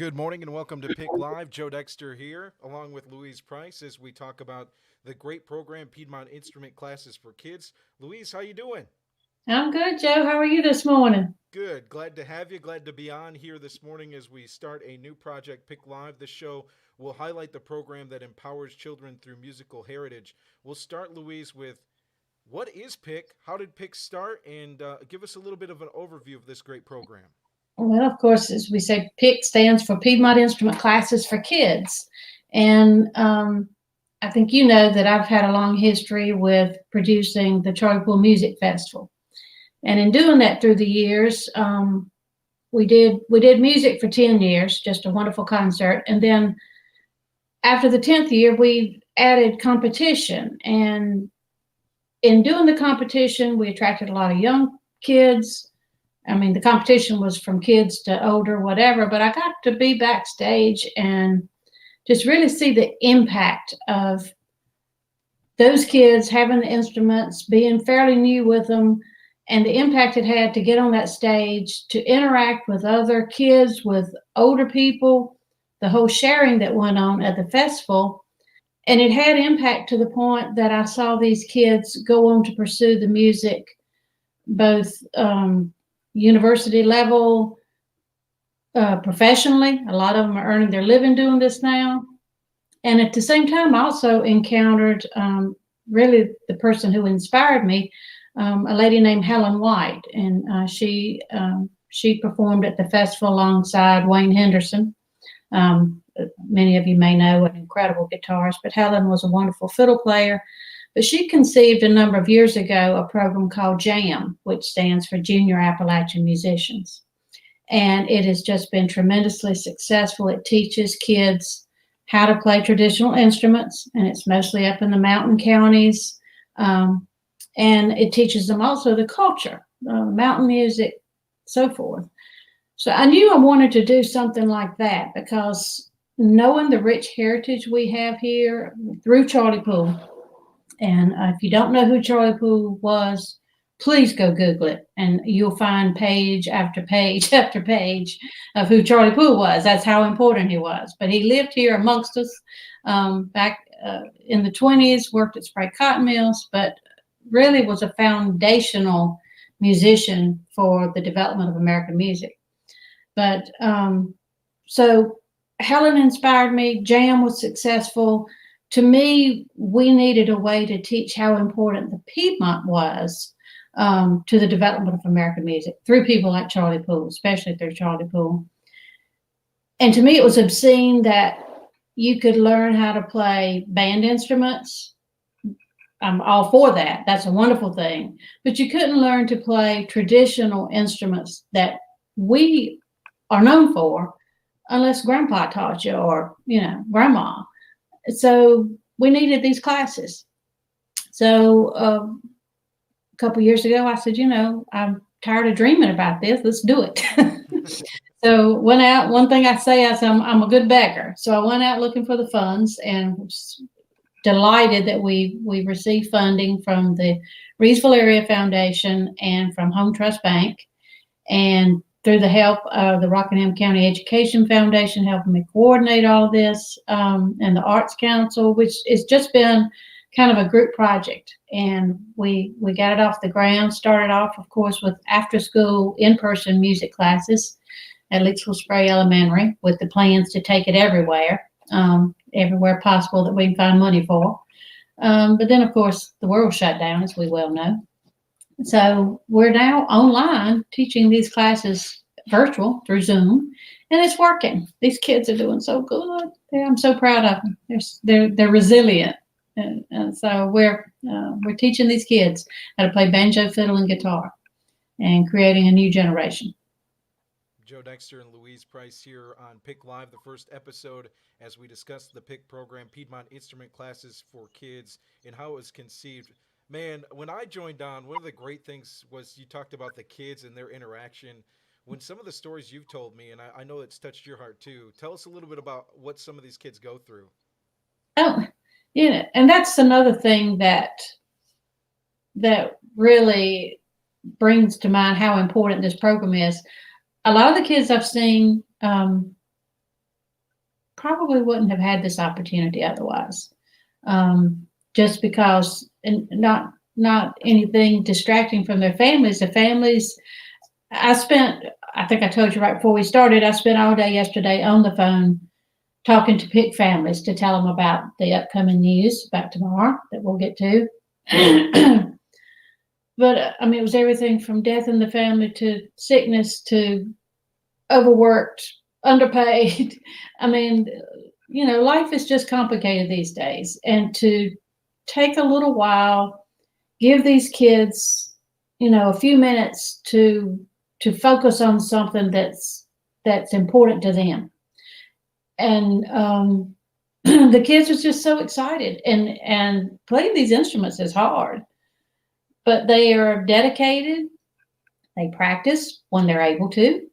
Good morning and welcome to Pick Live. Joe Dexter here, along with Louise Price, as we talk about the great program Piedmont Instrument Classes for Kids. Louise, how you doing? I'm good, Joe. How are you this morning? Good. Glad to have you. Glad to be on here this morning as we start a new project, Pick Live. This show will highlight the program that empowers children through musical heritage. We'll start, Louise, with what is Pick? How did Pick start? And give us a little bit of an overview of this great program. Well, of course, as we say, P.I.C.K stands for Piedmont Instrument Classes for Kids. And I think you know that I've had a long history with producing the Charlie Pool Music Festival. And in doing that through the years, we did music for 10 years, just a wonderful concert. And then after the 10th year, we added competition. And in doing the competition, we attracted a lot of young kids. I mean, the competition was from kids to older, whatever, but I got to be backstage and just really see the impact of those kids having the instruments, being fairly new with them, and the impact it had to get on that stage, to interact with other kids, with older people, the whole sharing that went on at the festival. And it had impact to the point that I saw these kids go on to pursue the music, both university level, professionally. A lot of them are earning their living doing this now. And at the same time, I also encountered really the person who inspired me, a lady named Helen White. And she performed at the festival alongside Wayne Henderson. Many of you may know, an incredible guitarist, but Helen was a wonderful fiddle player. But she conceived a number of years ago a program called JAM, which stands for Junior Appalachian Musicians. And it has just been tremendously successful. It teaches kids how to play traditional instruments, and it's mostly up in the mountain counties. And it teaches them also the culture, mountain music, so forth. So I knew I wanted to do something like that because knowing the rich heritage we have here through Charlie Pool. And if you don't know who Charlie Poole was, please go Google it, and you'll find page after page after page of who Charlie Poole was. That's how important he was. But he lived here amongst us back in the 20s, worked at spray cotton mills, but really was a foundational musician for the development of American music. But so Helen inspired me. Jam was successful. To me, we needed a way to teach how important the Piedmont was to the development of American music through people like Charlie Poole, especially through Charlie Poole. And to me, it was obscene that you could learn how to play band instruments. I'm all for that. That's a wonderful thing. But you couldn't learn to play traditional instruments that we are known for unless grandpa taught you or, grandma. So we needed these classes. So a couple years ago, I said, I'm tired of dreaming about this. Let's do it. So went out. One thing I say is I'm a good beggar. So I went out looking for the funds and was delighted that we received funding from the Reedsville Area Foundation and from Home Trust Bank. And through the help of the Rockingham County Education Foundation helping me coordinate all of this, and the Arts Council, which has just been kind of a group project. And we got it off the ground, started off, of course, with after-school in-person music classes at Leedsville Spray Elementary with the plans to take it everywhere possible that we can find money for. But then, of course, the world shut down, as we well know. So we're now online teaching these classes virtual through Zoom, and it's working. These kids are doing so good. I'm so proud of them. They're resilient, and so we're teaching these kids how to play banjo, fiddle, and guitar, and creating a new generation. Joe Dexter and Louise Price here on Pick Live, the first episode as we discuss the Pick program, Piedmont Instrument Classes for Kids, and how it was conceived. Man, when I joined on, one of the great things was you talked about the kids and their interaction. When some of the stories you've told me, and I know it's touched your heart too, tell us a little bit about what some of these kids go through. Oh, and that's another thing that really brings to mind how important this program is. A lot of the kids I've seen probably wouldn't have had this opportunity otherwise. Just because, and not anything distracting from their families. The families, I think I told you right before we started, I spent all day yesterday on the phone talking to P.I.C. families to tell them about the upcoming news about tomorrow that we'll get to. But I mean, it was everything from death in the family to sickness to overworked, underpaid. I mean, life is just complicated these days. And to take a little while, give these kids, a few minutes to focus on something that's important to them. And the kids was just so excited, and playing these instruments is hard, but they are dedicated. They practice when they're able to,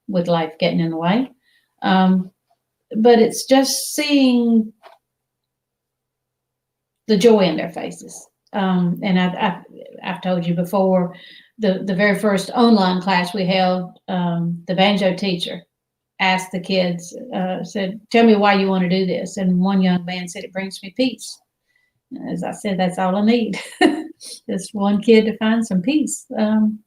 with life getting in the way. But it's just seeing the joy in their faces. And I've told you before, the very first online class we held, the banjo teacher asked the kids, said, "Tell me why you want to do this." And one young man said, "It brings me peace." As I said, that's all I need. Just one kid to find some peace.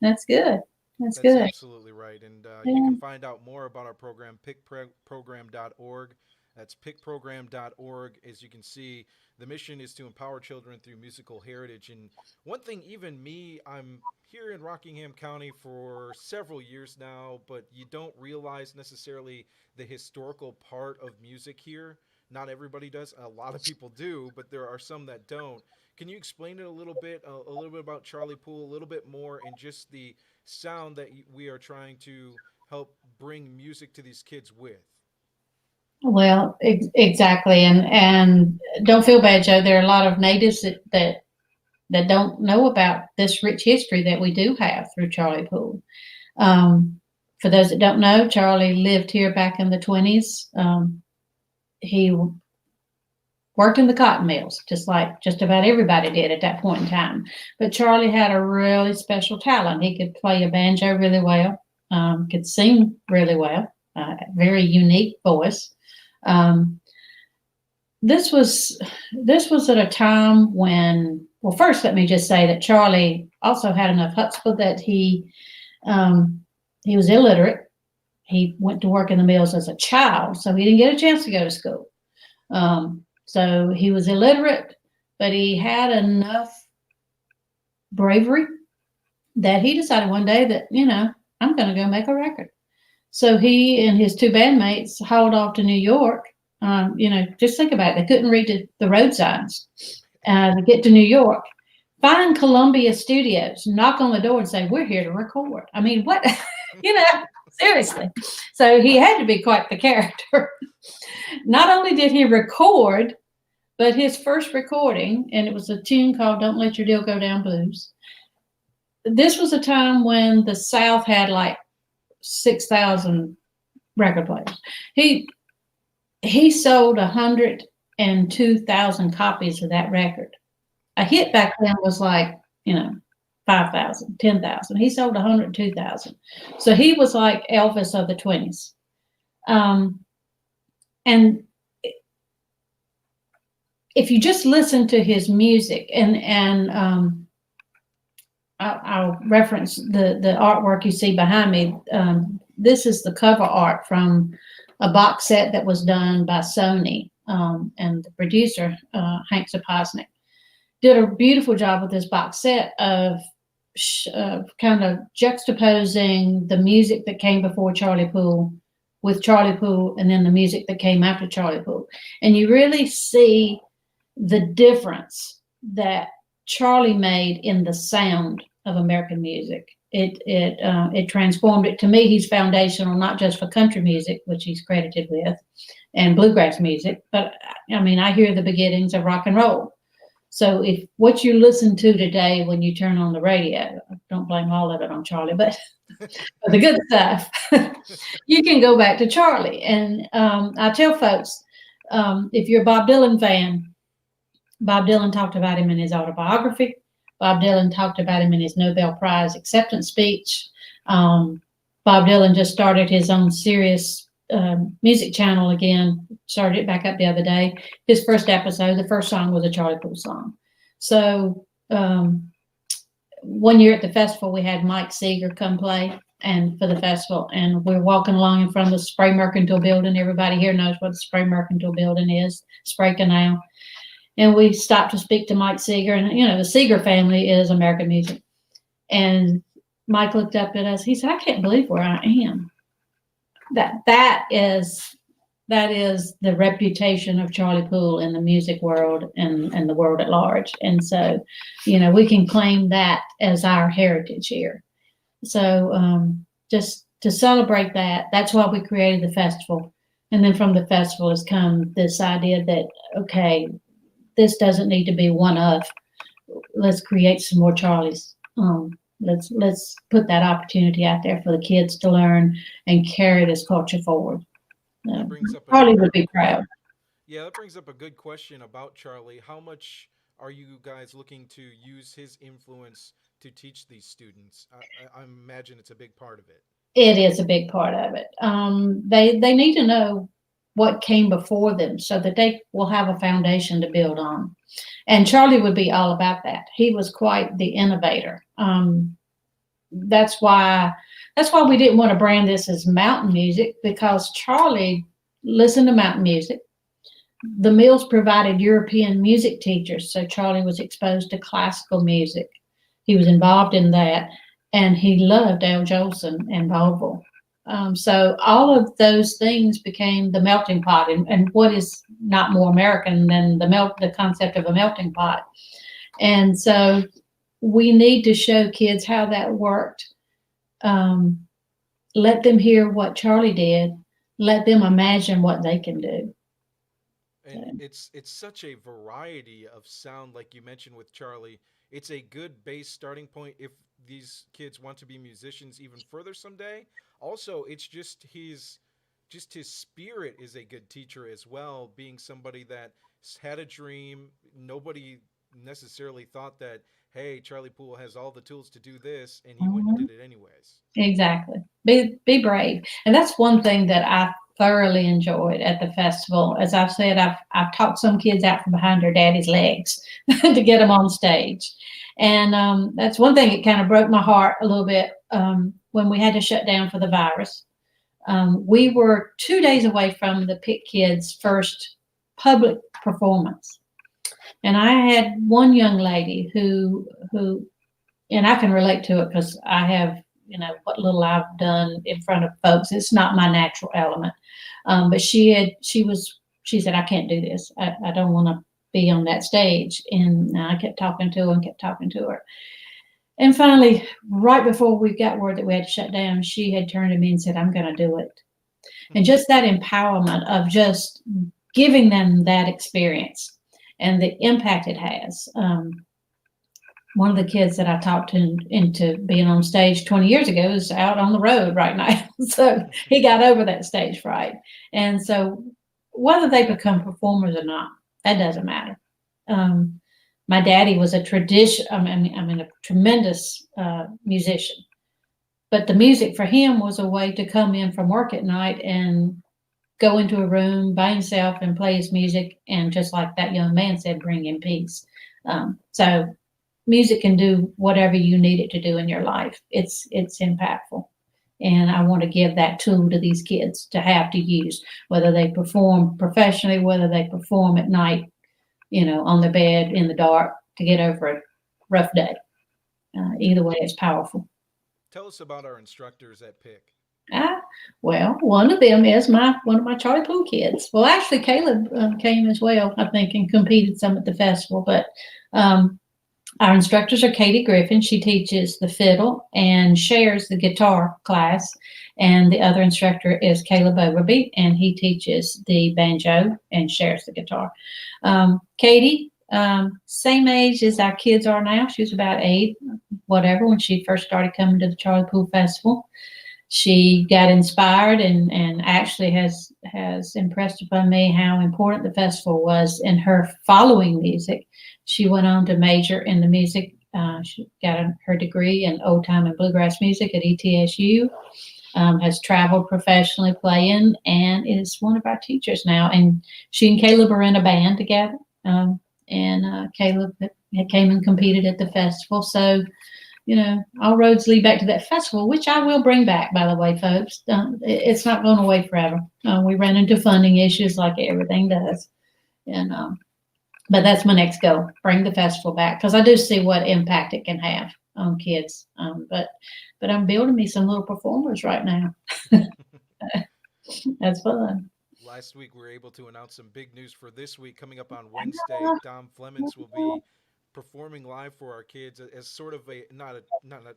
That's good. That's good. Absolutely right. And you can find out more about our program, pickprogram.org. That's pickprogram.org. As you can see, the mission is to empower children through musical heritage. And one thing, even me, I'm here in Rockingham County for several years now, but you don't realize necessarily the historical part of music here. Not everybody does. A lot of people do, but there are some that don't. Can you explain it a little bit about Charlie Poole, a little bit more, and just the sound that we are trying to help bring music to these kids with? Well, exactly, and don't feel bad, Joe. There are a lot of natives that don't know about this rich history that we do have through Charlie Poole. For those that don't know, Charlie lived here back in the 20s. He worked in the cotton mills, just like just about everybody did at that point in time. But Charlie had a really special talent. He could play a banjo really well, could sing really well, very unique voice. This was at a time when, well, first let me just say that Charlie also had enough chutzpah that he was illiterate. He went to work in the mills as a child, so he didn't get a chance to go to school. So he was illiterate, but he had enough bravery that he decided one day that, I'm going to go make a record. So he and his two bandmates hauled off to New York. Just think about it. They couldn't read the road signs to get to New York. Find Columbia Studios, knock on the door and say, "We're here to record." I mean, what? Seriously. So he had to be quite the character. Not only did he record, but his first recording, and it was a tune called "Don't Let Your Deal Go Down Blues." This was a time when the South had like 6,000 record players. He sold 102,000 copies of that record. A hit back then was like, 5,000, 10,000. He sold 102,000. So he was like Elvis of the 20s. And if you just listen to his music, and I'll reference the artwork you see behind me. This is the cover art from a box set that was done by Sony, and the producer, Hank Zapasnik, did a beautiful job with this box set of kind of juxtaposing the music that came before Charlie Poole with Charlie Poole, and then the music that came after Charlie Poole. And you really see the difference that Charlie made in the sound of American music. It transformed it. To me, he's foundational, not just for country music, which he's credited with, and bluegrass music, but I hear the beginnings of rock and roll. So if what you listen to today when you turn on the radio, don't blame all of it on Charlie, but the good stuff, you can go back to Charlie. And I tell folks, if you're a Bob Dylan fan, Bob Dylan talked about him in his autobiography. Bob Dylan talked about him in his Nobel Prize acceptance speech. Bob Dylan just started his own Sirius music channel again, started it back up the other day. His first episode, the first song was a Charlie Poole song. So one year at the festival, we had Mike Seeger come play and for the festival, and we're walking along in front of the Spray Mercantile Building. Everybody here knows what the Spray Mercantile Building is, Spray Canal. And we stopped to speak to Mike Seeger, and the Seeger family is American music. And Mike looked up at us. He said, "I can't believe where I am." That is the reputation of Charlie Poole in the music world and the world at large. And so, we can claim that as our heritage here. So just to celebrate that, that's why we created the festival. And then from the festival has come this idea that, okay, this doesn't need to be one of. Let's create some more Charlies. Let's put that opportunity out there for the kids to learn and carry this culture forward. Charlie would be proud. Yeah, that brings up a good question about Charlie. How much are you guys looking to use his influence to teach these students? I imagine it's a big part of it. It is a big part of it. They need to know what came before them so that they will have a foundation to build on. And Charlie would be all about that. He was quite the innovator. That's why we didn't want to brand this as mountain music, because Charlie listened to mountain music. The Mills provided European music teachers, so Charlie was exposed to classical music. He was involved in that, and he loved Al Jolson and vaudeville. So all of those things became the melting pot, and what is not more American than the concept of a melting pot. And so we need to show kids how that worked. Let them hear what Charlie did. Let them imagine what they can do. And it's such a variety of sound, like you mentioned with Charlie. It's a good base starting point if these kids want to be musicians even further someday. Also, it's just his spirit is a good teacher as well, being somebody that had a dream. Nobody necessarily thought that, hey, Charlie Poole has all the tools to do this, and he went and did it anyways. Exactly. Be brave. And that's one thing that I thoroughly enjoyed at the festival. As I've said, I've talked some kids out from behind their daddy's legs to get them on stage. And that's one thing that kind of broke my heart a little bit when we had to shut down for the virus. We were 2 days away from the P.I.C.K kids' first public performance. And I had one young lady who, and I can relate to it because I have, what little I've done in front of folks. It's not my natural element. But she said, "I can't do this. I don't want to be on that stage." And I kept talking to her. And finally, right before we got word that we had to shut down, she had turned to me and said, "I'm going to do it." And just that empowerment of just giving them that experience and the impact it has. One of the kids that I talked into being on stage 20 years ago is out on the road right now. So he got over that stage fright. And so whether they become performers or not, that doesn't matter. My daddy was a tremendous musician. But the music for him was a way to come in from work at night and go into a room by himself and play his music. And just like that young man said, bring in peace. So music can do whatever you need it to do in your life. It's impactful. And I want to give that tool to these kids to have to use, whether they perform professionally, whether they perform at night, on their bed in the dark to get over a rough day. Either way, it's powerful. Tell us about our instructors at P.I.C.K. Well, one of them is one of my Charlie Poole kids. Well, actually, Caleb came as well, I think, and competed some at the festival. But our instructors are Katie Griffin. She teaches the fiddle and shares the guitar class. And the other instructor is Caleb Overby, and he teaches the banjo and shares the guitar. Katie, same age as our kids are now. She was about 8, whatever, when she first started coming to the Charlie Poole Festival. She got inspired and actually has impressed upon me how important the festival was in her following music. She went on to major in the music. She got her degree in old time and bluegrass music at ETSU. has traveled professionally playing, and is one of our teachers now. And she and Caleb are in a band together. Caleb came and competed at the festival. So, all roads lead back to that festival, which I will bring back, by the way, folks. It's not going away forever. We ran into funding issues like everything does. But that's my next goal, bring the festival back, because I do see what impact it can have on kids. But I'm building me some little performers right now. That's fun. Last week, we were able to announce some big news for this week. Coming up on Wednesday, Dom Flemons will be performing live for our kids as sort of not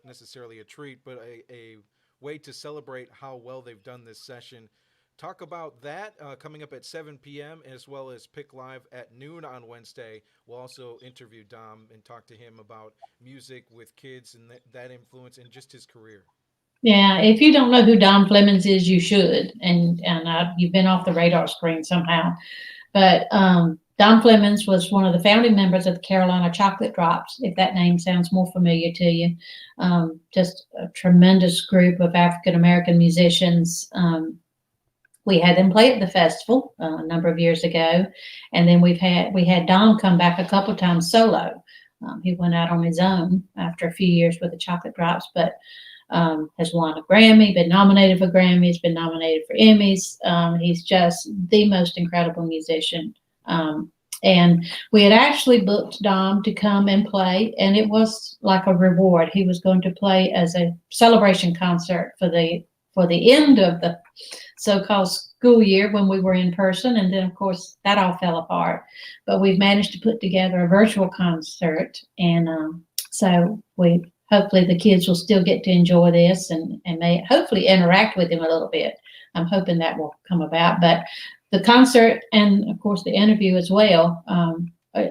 necessarily a treat, but a way to celebrate how well they've done this session. Talk about that coming up at 7 p.m. as well as Pick Live at noon on Wednesday. We'll also interview Dom and talk to him about music with kids and that influence and just his career. Yeah, if you don't know who Don Flemons is, you should, and you've been off the radar screen somehow. But Don Flemons was one of the founding members of the Carolina Chocolate Drops, if that name sounds more familiar to you. Just a tremendous group of African American musicians. We had them play at the festival a number of years ago, and then we had Don come back a couple of times solo. He went out on his own after a few years with the Chocolate Drops, but has won a Grammy, been nominated for Grammys, been nominated for Emmys. He's just the most incredible musician. And we had actually booked Dom to come and play, and it was like a reward. He was going to play as a celebration concert for the end of the so-called school year when we were in person, and then of course that all fell apart. But we've managed to put together a virtual concert, and so hopefully the kids will still get to enjoy this and may hopefully interact with him a little bit. I'm hoping that will come about. But the concert and, of course, the interview as well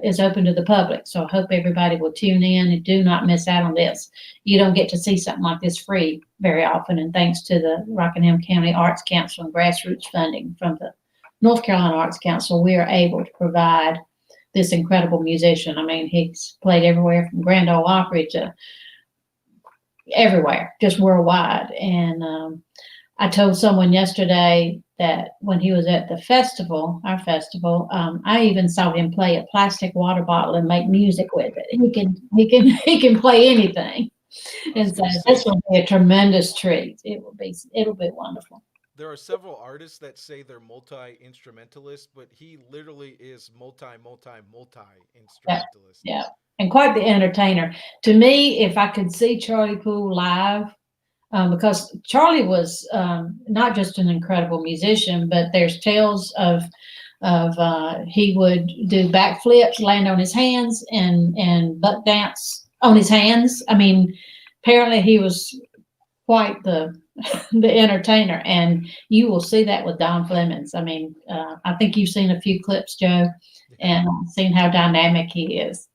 is open to the public. So I hope everybody will tune in and do not miss out on this. You don't get to see something like this free very often. And thanks to the Rockingham County Arts Council and grassroots funding from the North Carolina Arts Council, we are able to provide this incredible musician. I mean, he's played everywhere from Grand Ole Opry to everywhere, just worldwide. And I told someone yesterday that when he was at the festival, our festival, I even saw him play a plastic water bottle and make music with it. He can play anything. And so this will be a tremendous treat. It'll be wonderful. There are several artists that say they're multi-instrumentalists, but he literally is multi-instrumentalist. Yeah. And quite the entertainer. To me, if I could see Charlie Poole live, because Charlie was not just an incredible musician, but there's tales of he would do backflips, land on his hands, and buck dance on his hands. I mean, apparently he was quite the entertainer, and you will see that with Don Flemons. I mean, I think you've seen a few clips, Joe, and seen how dynamic he is.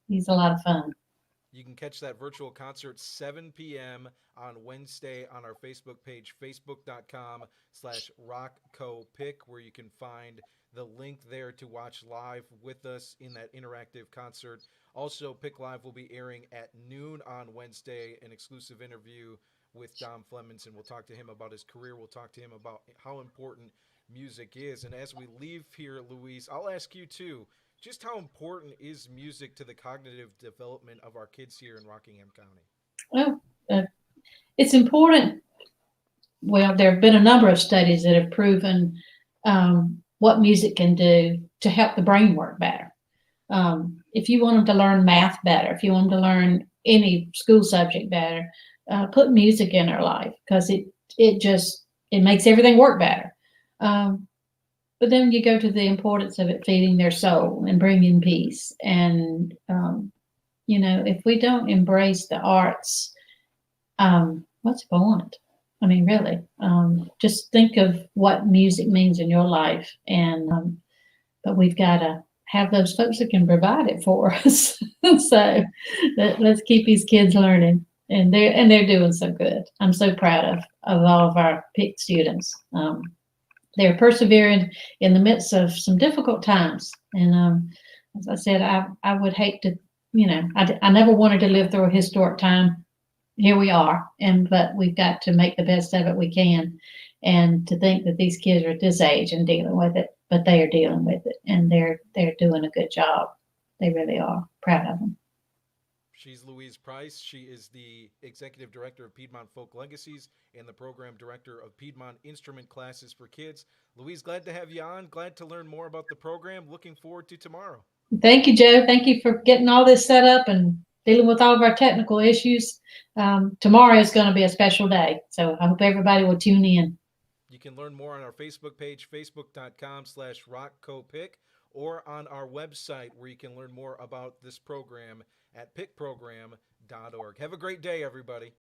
He's a lot of fun. You can catch that virtual concert 7 p.m. on Wednesday on our Facebook page, facebook.com/RockCoPick, where you can find the link there to watch live with us in that interactive concert. Also, Pick Live will be airing at noon on Wednesday, an exclusive interview with Dom Flemons, and we'll talk to him about his career. We'll talk to him about how important music is. And as we leave here, Louise, I'll ask you too, just how important is music to the cognitive development of our kids here in Rockingham County? Well, it's important. Well, there have been a number of studies that have proven what music can do to help the brain work better. If you want them to learn math better, if you want them to learn any school subject better, put music in their life, because it makes everything work better. But then you go to the importance of it feeding their soul and bringing peace. And, if we don't embrace the arts, what's the point? I mean, really, just think of what music means in your life. And, but we've got to have those folks that can provide it for us. So let's keep these kids learning. And they're doing so good. I'm so proud of all of our P.I.C.K students. They're persevering in the midst of some difficult times. And as I said, I would hate to, I never wanted to live through a historic time here we are, and but we've got to make the best of it we can. And to think that these kids are at this age and dealing with it, but they are dealing with it, and they're doing a good job. They really are. Proud of them. She's Louise Price. She is the Executive Director of Piedmont Folk Legacies and the Program Director of Piedmont Instrument Classes for Kids. Louise, glad to have you on. Glad to learn more about the program. Looking forward to tomorrow. Thank you, Joe. Thank you for getting all this set up and dealing with all of our technical issues. Tomorrow is going to be a special day, so I hope everybody will tune in. You can learn more on our Facebook page, facebook.com/rockcopic, or on our website where you can learn more about this program at pickprogram.org. Have a great day, everybody.